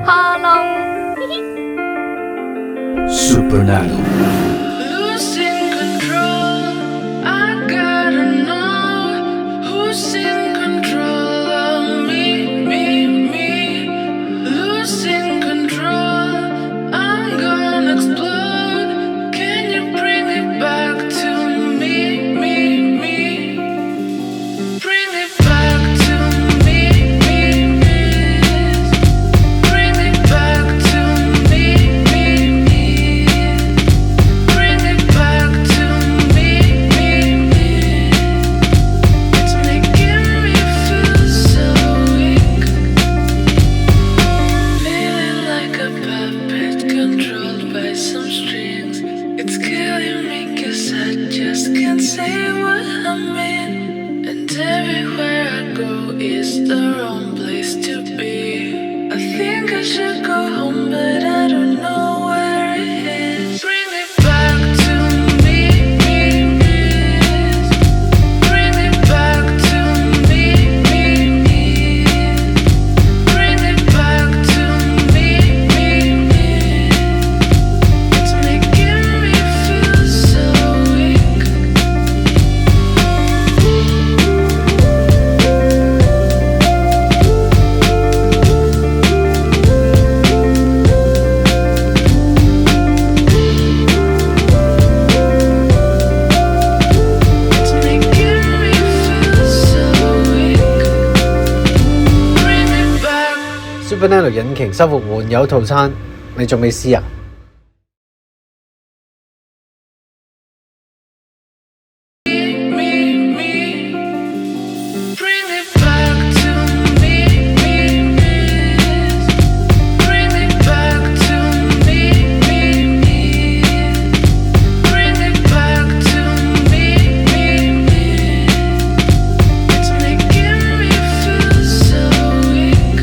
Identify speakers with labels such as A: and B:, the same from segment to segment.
A: 哈嘍
B: Super Nano。
C: Losing control, I gotta know who's in control of me. Losing control, I'm gonna explode. Can you bring it back to me? Bring it back to me. Bring it back to me. Bring it back to me. It's making me feel so weak. Feeling like a puppet controlled by some strings. It's killing me 'cause I just can't say what I mean. And everywhere I go is the wrong place to be. I think I should go home, but I don't know where it is. Bring it back to me. Bring it back to me. Bring it back to me. It's making me feel so weak. It's making me feel so weak. Bring it back.
D: Super Nano 引擎修復換油套餐，你仲未試啊？Bring
C: it back to me. Bring it back to me. Bring it back to me. It's making me feel so weak.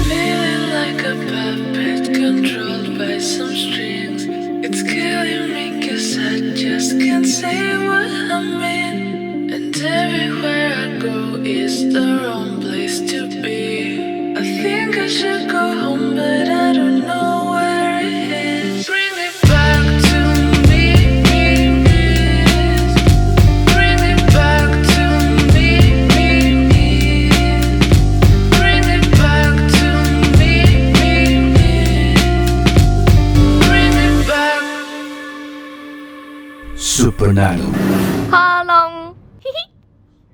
C: Feeling like a puppet controlled by some strings. It's killing me 'cause I just can't say what I mean. And everywhere I go is the wrong place to be. I think I should go home, but I don't know where it is. Bring it back to me. Bring it back to me. Bring it back to me. Bring it back.
B: Super Nano。
A: 哈嘍